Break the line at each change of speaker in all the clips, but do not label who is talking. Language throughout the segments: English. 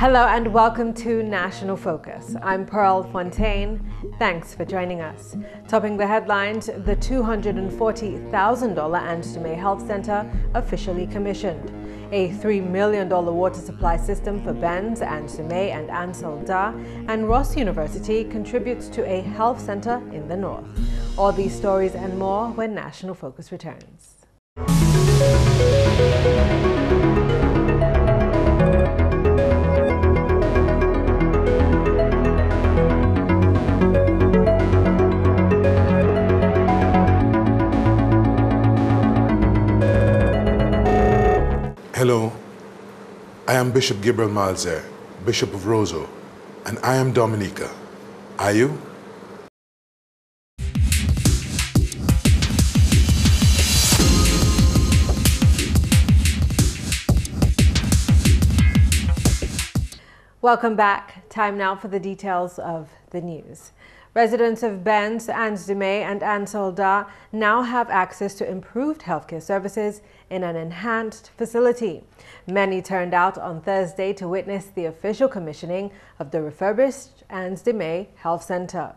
Hello and welcome to National Focus. I'm Pearl Fontaine. Thanks for joining us. Topping the headlines, the $240,000 Ange Health Center officially commissioned. A $3 million water supply system for Benz, Ange and Ansel Dar, and Ross University contributes to a health center in the north. All these stories and more when National Focus returns.
Hello, I am Bishop Gabriel Malzer, Bishop of Roseau, and I am Dominica. Are you?
Welcome back. Time now for the details of the news. Residents of Benz, Ange and Ansel Dar now have access to improved healthcare services in an enhanced facility. Many turned out on Thursday to witness the official commissioning of the refurbished Ange Health Center.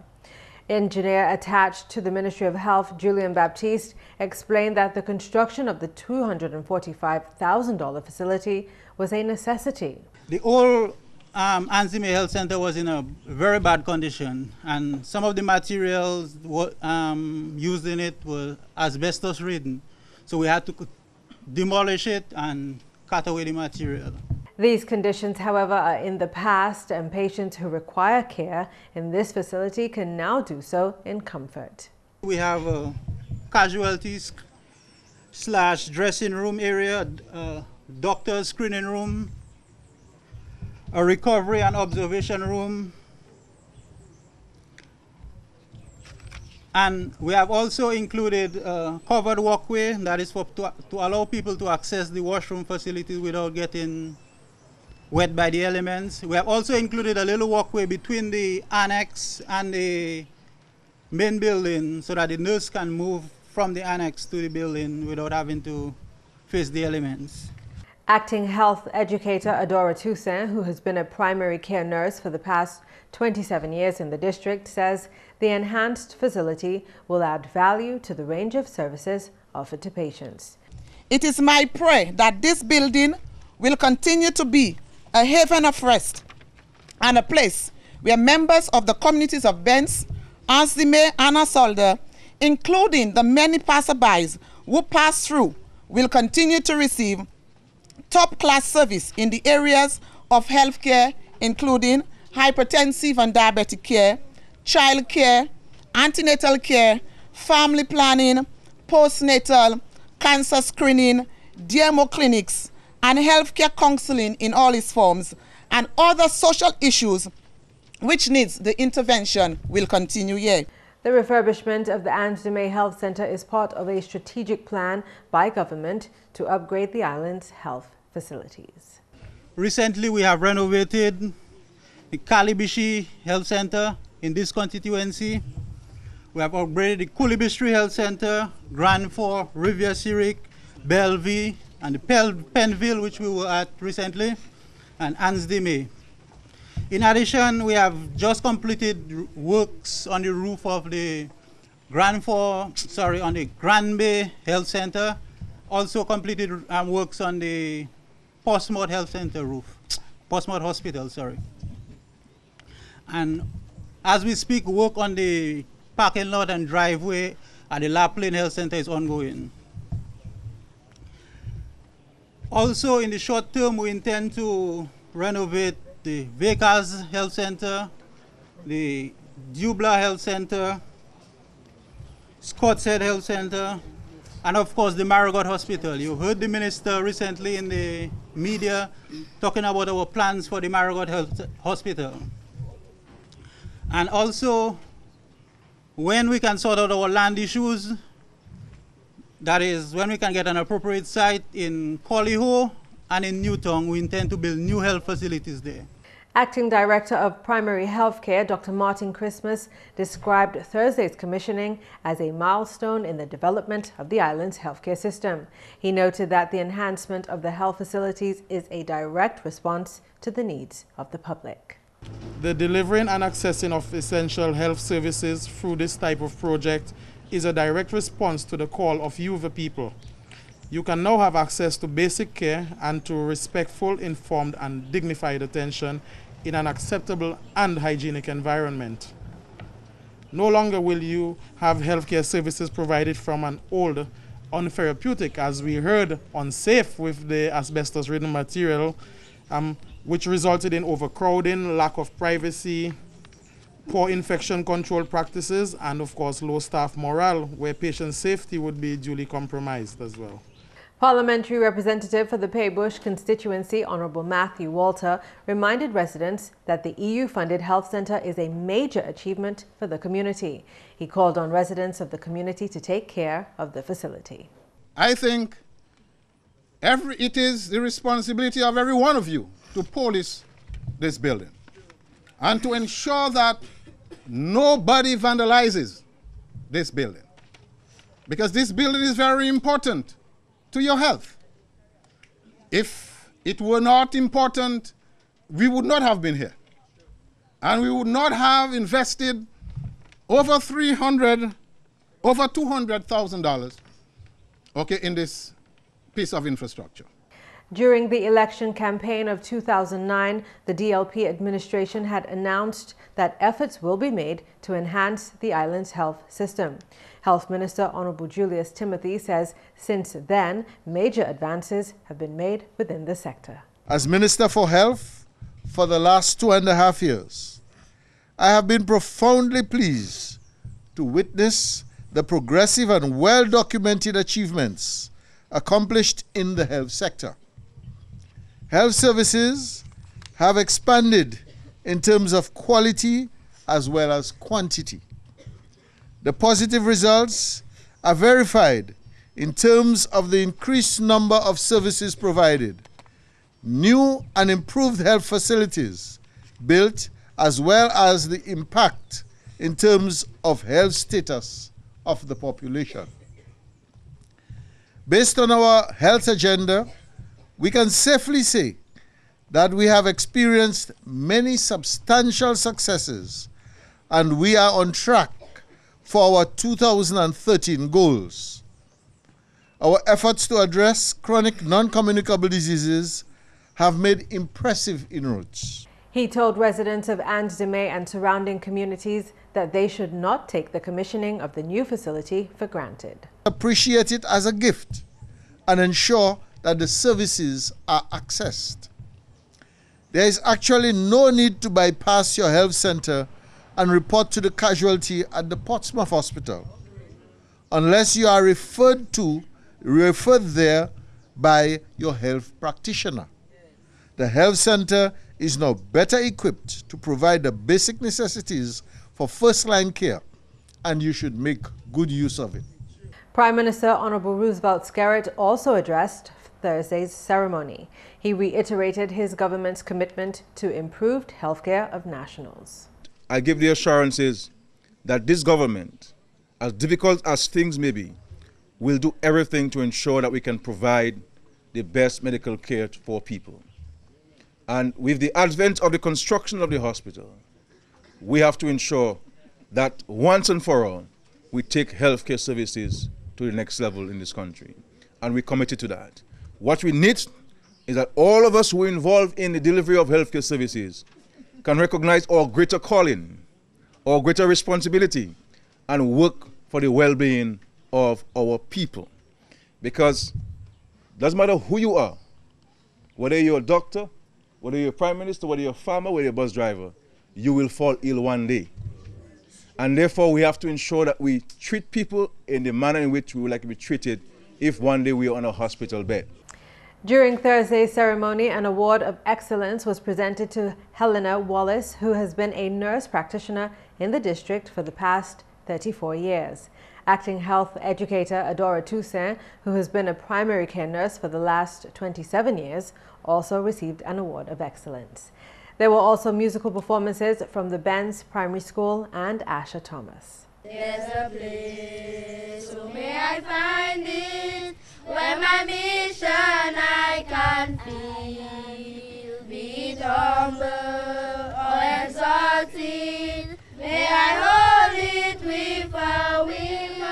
Engineer attached to the Ministry of Health, Julian Baptiste, explained that the construction of the $245,000 facility was a necessity.
The old Ange Health Center was in a very bad condition, and some of the materials used in it were asbestos ridden. So we had to demolish it and cut away the material.
These conditions, however, are in the past, and patients who require care in this facility can now do so in comfort.
We have a casualties / dressing room area, doctor's screening room, a recovery and observation room, and we have also included a covered walkway that is to allow people to access the washroom facilities without getting wet by the elements. We have also included a little walkway between the annex and the main building so that the nurse can move from the annex to the building without having to face the elements.
Acting health educator Adora Toussaint, who has been a primary care nurse for the past 27 years in the district, says the enhanced facility will add value to the range of services offered to patients.
It is my prayer that this building will continue to be a haven of rest and a place where members of the communities of Benz, Ange and Asolda, including the many passerbys who pass through, will continue to receive top-class service in the areas of healthcare, including hypertensive and diabetic care, child care, antenatal care, family planning, postnatal, cancer screening, DMO clinics, and healthcare counseling in all its forms, and other social issues which needs the intervention will continue here.
The refurbishment of the Ange Health Center is part of a strategic plan by government to upgrade the island's health facilities.
Recently, we have renovated the Kalibishi Health Center in this constituency. We have upgraded the Kulibistri Health Center, Grand Fort, Riviera Cyric, Bellevue, and the Penville, which we were at recently, and Ange. In addition, we have just completed works on the roof of the on the Grand Bay Health Center. Also completed works on the Portsmouth Health Center roof, Portsmouth Hospital, sorry. And as we speak, work on the parking lot and driveway at the La Plaine Health Center is ongoing. Also, in the short term, we intend to renovate the Vagrancy Health Center, the Dubla Health Center, Scotshead Health Center, and of course the Marigot Hospital. You heard the minister recently in the media talking about our plans for the Marigot Health Hospital. And also, when we can sort out our land issues, that is, when we can get an appropriate site in Collyho and in Newtown, we intend to build new health facilities there.
Acting Director of Primary Healthcare, Dr. Martin Christmas, described Thursday's commissioning as a milestone in the development of the island's healthcare system. He noted that the enhancement of the health facilities is a direct response to the needs of the public.
The delivering and accessing of essential health services through this type of project is a direct response to the call of you, the people. You can now have access to basic care and to respectful, informed and dignified attention in an acceptable and hygienic environment. No longer will you have healthcare services provided from an old, untherapeutic, as we heard, unsafe with the asbestos-ridden material, which resulted in overcrowding, lack of privacy, poor infection control practices, and of course low staff morale, where patient safety would be duly compromised as well.
Parliamentary Representative for the Paybush constituency, Honourable Matthew Walter, reminded residents that the EU-funded health centre is a major achievement for the community. He called on residents of the community to take care of the facility.
I think it is the responsibility of every one of you to police this building and to ensure that nobody vandalizes this building, because this building is very important to your health. If it were not important, we would not have been here. And we would not have invested over $200,000, okay, in this piece of infrastructure.
During the election campaign of 2009, the DLP administration had announced that efforts will be made to enhance the island's health system. Health Minister Honourable Julius Timothy says since then, major advances have been made within the sector.
As Minister for Health for the last 2.5 years, I have been profoundly pleased to witness the progressive and well-documented achievements accomplished in the health sector. Health services have expanded in terms of quality as well as quantity. The positive results are verified in terms of the increased number of services provided, new and improved health facilities built, as well as the impact in terms of health status of the population. Based on our health agenda, we can safely say that we have experienced many substantial successes and we are on track for our 2013 goals. Our efforts to address chronic non-communicable diseases have made impressive inroads.
He told residents of Anzdeme and surrounding communities that they should not take the commissioning of the new facility for granted.
Appreciate it as a gift and ensure that the services are accessed. There is actually no need to bypass your health center and report to the casualty at the Portsmouth Hospital unless you are referred there by your health practitioner. The health center is now better equipped to provide the basic necessities for first-line care, and you should make good use of it.
Prime Minister Honourable Roosevelt Skerritt also addressed Thursday's ceremony. He reiterated his government's commitment to improved healthcare of nationals.
I give the assurances that this government, as difficult as things may be, will do everything to ensure that we can provide the best medical care for people. And with the advent of the construction of the hospital, we have to ensure that once and for all, we take healthcare services to the next level in this country. And we're committed to that. What we need is that all of us who are involved in the delivery of healthcare services can recognize our greater calling, our greater responsibility, and work for the well-being of our people. Because it doesn't matter who you are, whether you're a doctor, whether you're a prime minister, whether you're a farmer, whether you're a bus driver, you will fall ill one day. And therefore, we have to ensure that we treat people in the manner in which we would like to be treated if one day we are on a hospital bed.
During Thursday's ceremony, an award of excellence was presented to Helena Wallace, who has been a nurse practitioner in the district for the past 34 years. Acting health educator Adora Toussaint, who has been a primary care nurse for the last 27 years, also received an award of excellence. There were also musical performances from the Benz Primary School and Asher Thomas.
There's a place, so may I find it, where my mission I can feel, be it humble or exalted, may I hold it with a will,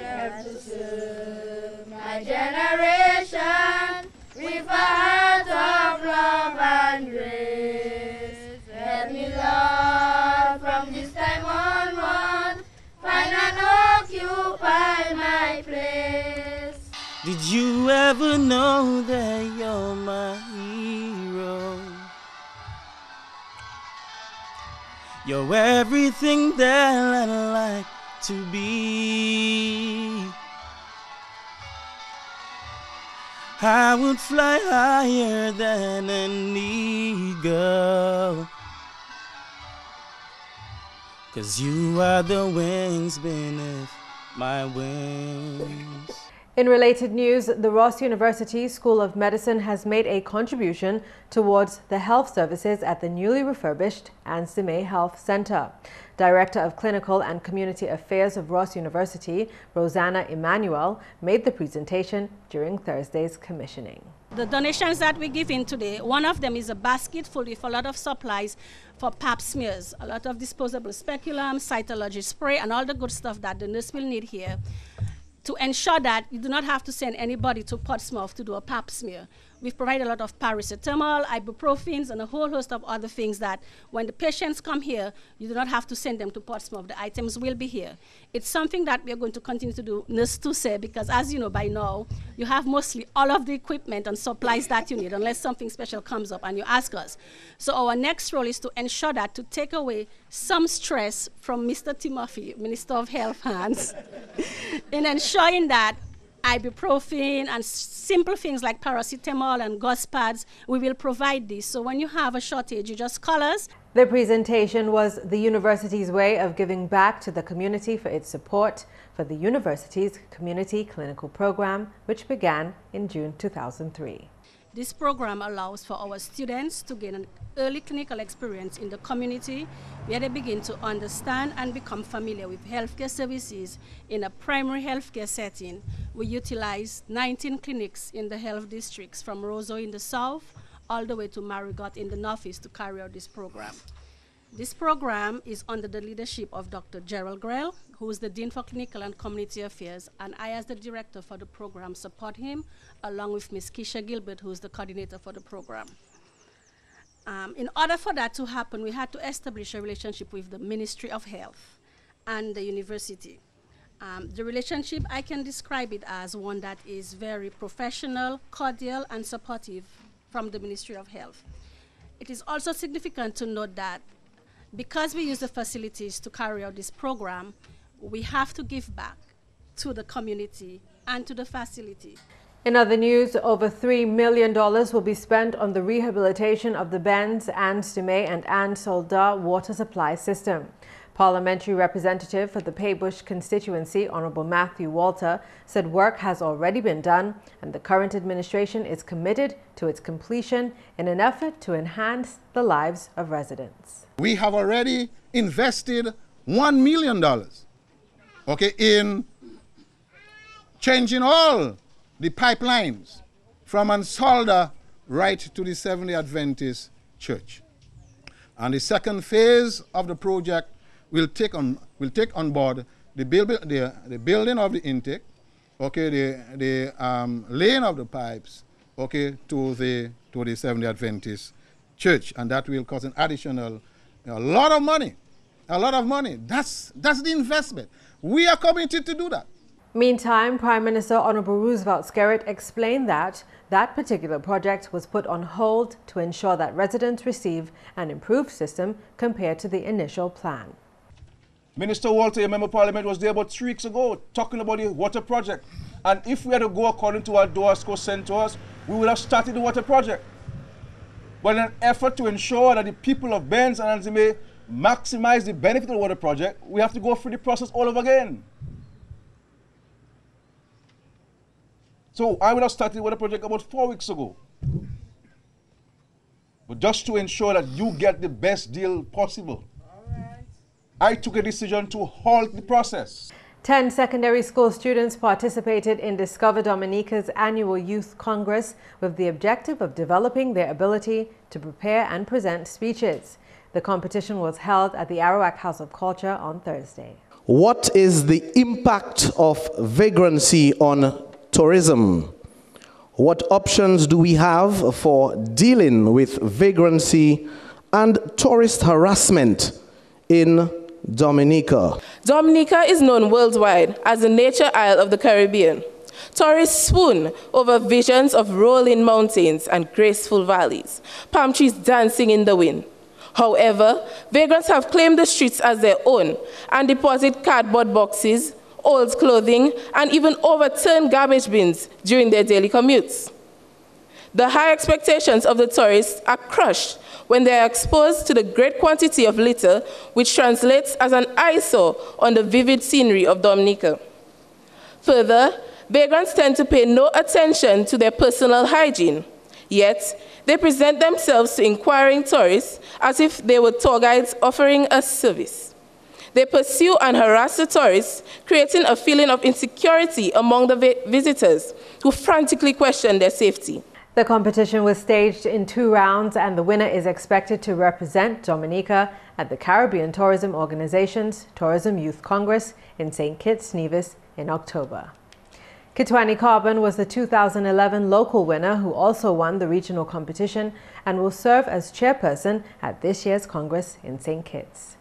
and to serve my generation with a heart of love and grace. Help me, Lord, from this time onward, find and occupy my place.
Did you ever know that you're my hero? You're everything that I like to be. I would fly higher than an eagle, 'cause you are the wings beneath my wings.
In related news, the Ross University School of Medicine has made a contribution towards the health services at the newly refurbished Ansime Health Center. Director of Clinical and Community Affairs of Ross University, Rosanna Emmanuel, made the presentation during Thursday's commissioning.
The donations that we give in today, one of them is a basket full with a lot of supplies for pap smears, a lot of disposable speculum, cytology spray, and all the good stuff that the nurse will need here, to ensure that you do not have to send anybody to Portsmouth to do a pap smear. We've provided a lot of paracetamol, ibuprofens, and a whole host of other things that when the patients come here, you do not have to send them to Portsmouth. The items will be here. It's something that we are going to continue to do, nurse to say, because as you know by now, you have mostly all of the equipment and supplies that you need, unless something special comes up and you ask us. So our next role is to ensure that to take away some stress from Mr. Timothy, Minister of Health hands, in ensuring that ibuprofen and simple things like paracetamol and gauze pads, we will provide this. So when you have a shortage, you just call us.
The presentation was the university's way of giving back to the community for its support for the university's community clinical program, which began in June 2003.
This program allows for our students to gain an early clinical experience in the community where they begin to understand and become familiar with healthcare services in a primary healthcare setting. We utilize 19 clinics in the health districts from Roseau in the south all the way to Marigot in the northeast to carry out this program. This program is under the leadership of Dr. Gerald Grell, who is the Dean for Clinical and Community Affairs, and I, as the director for the program, support him, along with Ms. Keisha Gilbert, who is the coordinator for the program. In order for that to happen, we had to establish a relationship with the Ministry of Health and the university. The relationship, I can describe it as one that is very professional, cordial, and supportive from the Ministry of Health. It is also significant to note that because we use the facilities to carry out this program, we have to give back to the community and to the facility.
In other news, over $3 million will be spent on the rehabilitation of the Benz, Ansime, and Ansolda water supply system. Parliamentary representative for the Paybush constituency, Honorable Matthew Walter, said work has already been done and the current administration is committed to its completion in an effort to enhance the lives of residents.
We have already invested $1 million, okay, in changing all the pipelines from Ansolda right to the Seventh-day Adventist Church. And the second phase of the project will take on board the building of the intake, okay, the laying of the pipes, okay, to the Seventh-day Adventist Church, and that will cost an additional a lot of money. That's the investment. We are committed to do that.
Meantime, Prime Minister Honorable Roosevelt Skerrit explained that that particular project was put on hold to ensure that residents receive an improved system compared to the initial plan.
Minister Walter, a member of Parliament, was there about 3 weeks ago talking about the water project. And if we had to go according to what DOASCO sent to us, we would have started the water project. But in an effort to ensure that the people of Benz and Ansime maximize the benefit of the water project, we have to go through the process all over again. So I would have started the water project about 4 weeks ago. but just to ensure that you get the best deal possible, I took a decision to halt the process.
10 secondary school students participated in Discover Dominica's annual Youth Congress with the objective of developing their ability to prepare and present speeches. The competition was held at the Arawak House of Culture on Thursday.
What is the impact of vagrancy on tourism? What options do we have for dealing with vagrancy and tourist harassment in Dominica?
Dominica is known worldwide as the nature isle of the Caribbean. Tourists swoon over visions of rolling mountains and graceful valleys, palm trees dancing in the wind. However, vagrants have claimed the streets as their own and deposit cardboard boxes, old clothing, and even overturn garbage bins during their daily commutes. The high expectations of the tourists are crushed when they are exposed to the great quantity of litter, which translates as an eyesore on the vivid scenery of Dominica. Further, vagrants tend to pay no attention to their personal hygiene, yet they present themselves to inquiring tourists as if they were tour guides offering a service. They pursue and harass the tourists, creating a feeling of insecurity among the visitors who frantically question their safety.
The competition was staged in 2 rounds, and the winner is expected to represent Dominica at the Caribbean Tourism Organization's Tourism Youth Congress in St. Kitts, Nevis in October. Kitwani Carbon was the 2011 local winner who also won the regional competition and will serve as chairperson at this year's Congress in St. Kitts.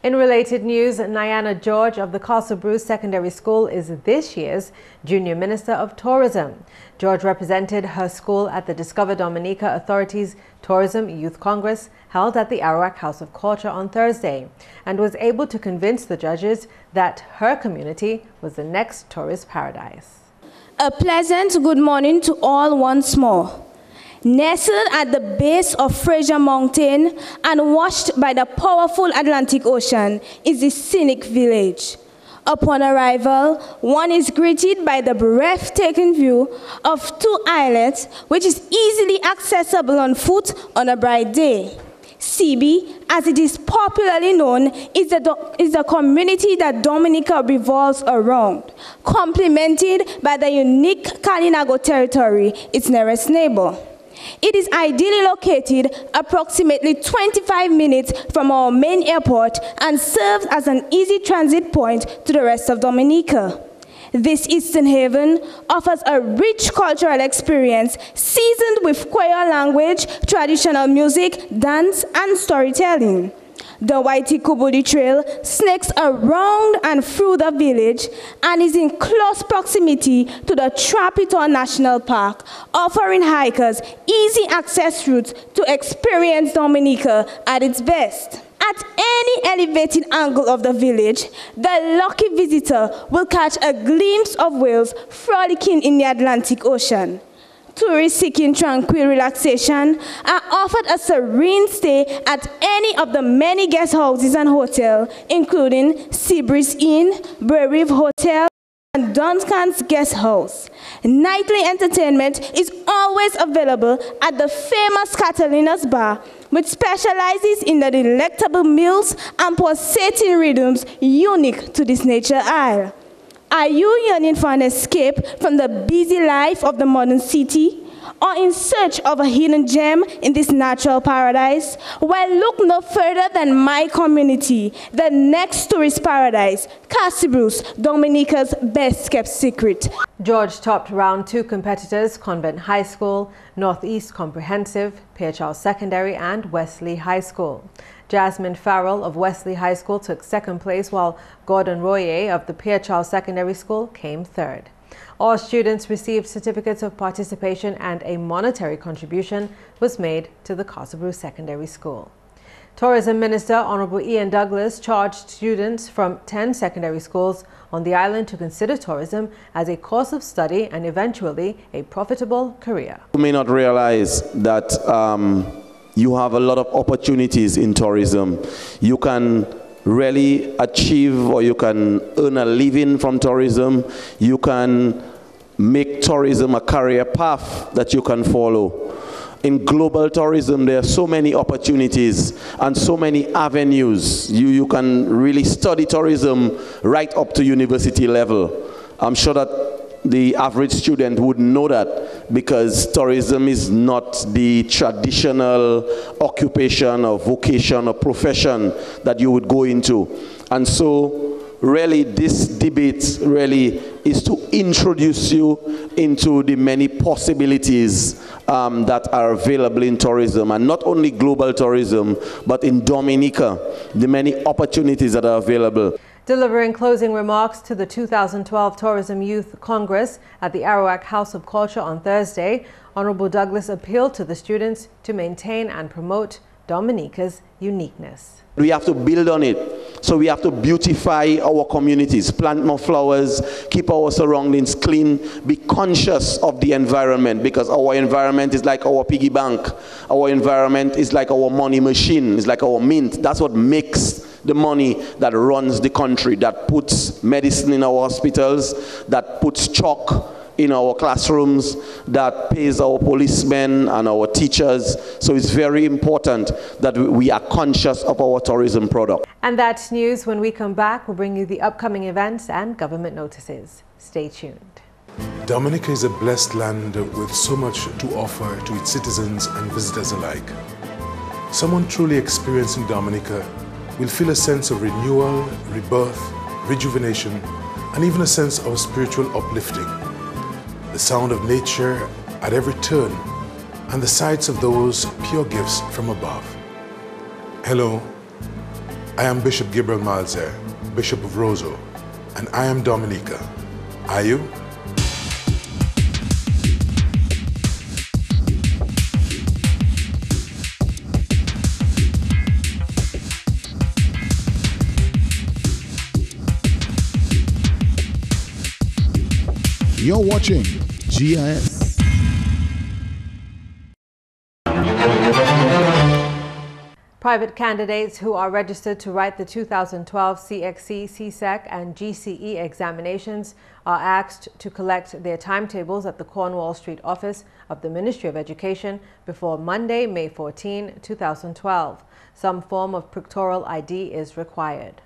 In related news, Nyana George of the Castle Bruce Secondary School is this year's Junior Minister of Tourism. George represented her school at the Discover Dominica Authority's Tourism Youth Congress held at the Arawak House of Culture on Thursday and was able to convince the judges that her community was the next tourist paradise.
A pleasant good morning to all once more. Nestled at the base of Fraser Mountain and washed by the powerful Atlantic Ocean is the scenic village. Upon arrival, one is greeted by the breathtaking view of 2 islets, which is easily accessible on foot on a bright day. CB, as it is popularly known, is the community that Dominica revolves around, complemented by the unique Kalinago territory, its nearest neighbor. It is ideally located approximately 25 minutes from our main airport and serves as an easy transit point to the rest of Dominica. This Eastern haven offers a rich cultural experience seasoned with Kwaya language, traditional music, dance, and storytelling. The Waiti Kubudi Trail snakes around and through the village and is in close proximity to the Trapitor National Park, offering hikers easy access routes to experience Dominica at its best. At any elevated angle of the village, the lucky visitor will catch a glimpse of whales frolicking in the Atlantic Ocean. Tourists seeking tranquil relaxation are offered a serene stay at any of the many guest houses and hotels, including Seabreeze Inn, Brave Hotel, and Duncan's Guest House. Nightly entertainment is always available at the famous Catalina's Bar, which specializes in the delectable meals and pulsating rhythms unique to this nature isle. Are you yearning for an escape from the busy life of the modern city? Or in search of a hidden gem in this natural paradise? Well, look no further than my community, the next tourist paradise, Castle Bruce, Dominica's best kept secret.
George topped round 2 competitors, Convent High School, Northeast Comprehensive, Pierre Charles Secondary, and Wesley High School. Jasmine Farrell of Wesley High School took 2nd place, while Gordon Royer of the Pierre Charles Secondary School came 3rd. All students received certificates of participation and a monetary contribution was made to the Castle Bruce Secondary School. Tourism Minister Honorable Ian Douglas charged students from 10 secondary schools on the island to consider tourism as a course of study and eventually a profitable career.
You may not realize that you have a lot of opportunities in tourism. You can really achieve, or you can earn a living from tourism. You can make tourism a career path that you can follow. In global tourism, there are so many opportunities and so many avenues. You can really study tourism right up to university level. I'm sure that the average student would know that, because tourism is not the traditional occupation or vocation or profession that you would go into. And so really this debate really is to introduce you into the many possibilities that are available in tourism, and not only global tourism, but in Dominica, the many opportunities that are available.
Delivering closing remarks to the 2012 Tourism Youth Congress at the Arawak House of Culture on Thursday, Honorable Douglas appealed to the students to maintain and promote Dominica's uniqueness.
We have to build on it. So we have to beautify our communities, plant more flowers, keep our surroundings clean, be conscious of the environment, because our environment is like our piggy bank. Our environment is like our money machine, it's like our mint. That's what makes the money that runs the country, that puts medicine in our hospitals, that puts chalk in our classrooms, that pays our policemen and our teachers. So it's very important that we are conscious of our tourism product.
And that's news. When we come back, we'll bring you the upcoming events and government notices. Stay tuned.
Dominica is a blessed land with so much to offer to its citizens and visitors alike. Someone truly experiencing Dominica will feel a sense of renewal, rebirth, rejuvenation, and even a sense of spiritual uplifting. The sound of nature at every turn, and the sights of those pure gifts from above. Hello, I am Bishop Gabriel Malzer, Bishop of Roseau, and I am Dominica. Are you?
You're watching GIS.
Private candidates who are registered to write the 2012 CXC, CSEC, and GCE examinations are asked to collect their timetables at the Cornwall Street office of the Ministry of Education before Monday, May 14, 2012. Some form of pictorial ID is required.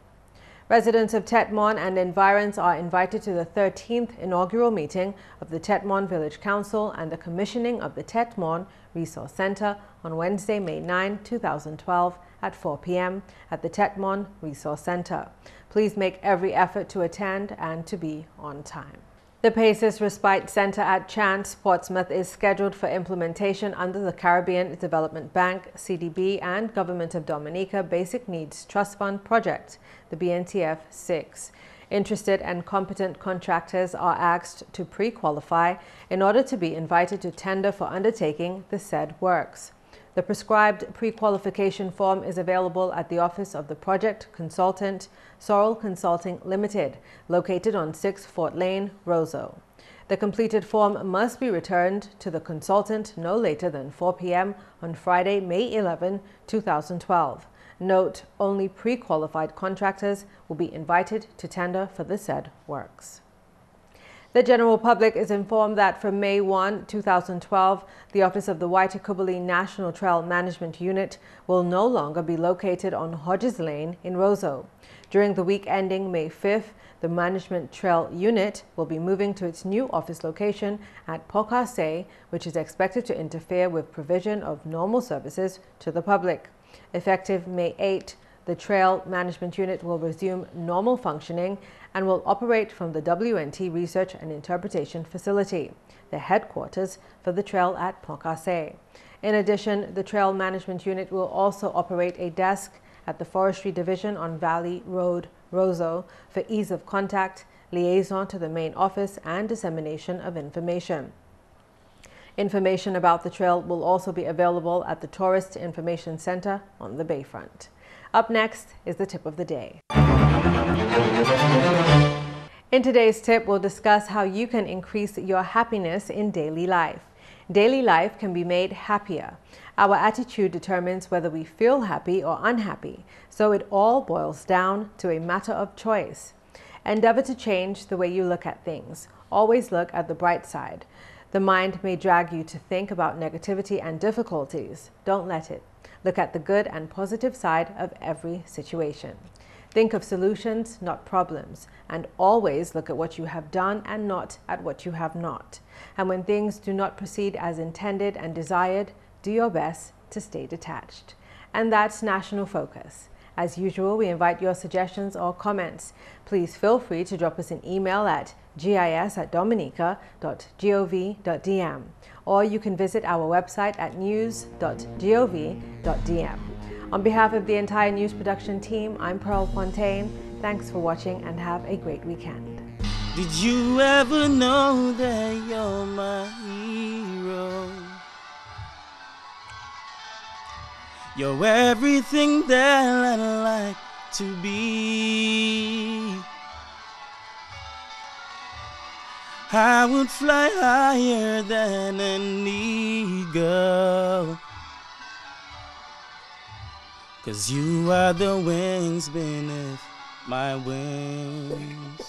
Residents of Tetmon and environs are invited to the 13th inaugural meeting of the Tetmon Village Council and the commissioning of the Tetmon Resource Center on Wednesday, May 9, 2012 at 4 p.m. at the Tetmon Resource Center. Please make every effort to attend and to be on time. The Paces Respite Center at Chance, Portsmouth is scheduled for implementation under the Caribbean Development Bank, CDB, and Government of Dominica Basic Needs Trust Fund project, the BNTF 6. Interested and competent contractors are asked to pre-qualify in order to be invited to tender for undertaking the said works. The prescribed pre-qualification form is available at the office of the project consultant, Sorrel Consulting Limited, located on 6 Fort Lane, Roseau. The completed form must be returned to the consultant no later than 4 p.m. on Friday, May 11, 2012. Note, only pre-qualified contractors will be invited to tender for the said works. The general public is informed that from May 1, 2012, the Office of the Waitakubuli National Trail Management Unit will no longer be located on Hodges Lane in Roseau. During the week ending May 5th, the Management Trail Unit will be moving to its new office location at Pokase, which is expected to interfere with provision of normal services to the public. Effective May 8, the Trail Management Unit will resume normal functioning and will operate from the WNT Research and Interpretation Facility, the headquarters for the trail at Pokase. In addition, the Trail Management Unit will also operate a desk at the Forestry Division on Valley Road, Roseau, for ease of contact, liaison to the main office, and dissemination of information. Information about the trail will also be available at the Tourist Information Center on the Bayfront. Up next is the tip of the day. In today's tip, we'll discuss how you can increase your happiness in daily life. Daily life can be made happier. Our attitude determines whether we feel happy or unhappy, so it all boils down to a matter of choice. Endeavor to change the way you look at things. Always look at the bright side. The mind may drag you to think about negativity and difficulties. Don't let it. Look at the good and positive side of every situation. Think of solutions, not problems, and always look at what you have done and not at what you have not. And when things do not proceed as intended and desired, do your best to stay detached. And that's National Focus. As usual, we invite your suggestions or comments. Please feel free to drop us an email at gis@dominica.gov.dm, or you can visit our website at news.gov.dm. On behalf of the entire news production team, I'm Pearl Fontaine. Thanks for watching and have a great weekend.
Did you ever know that you're my hero? You're everything that I like to be. I would fly higher than an eagle, 'cause you are the wings beneath my wings.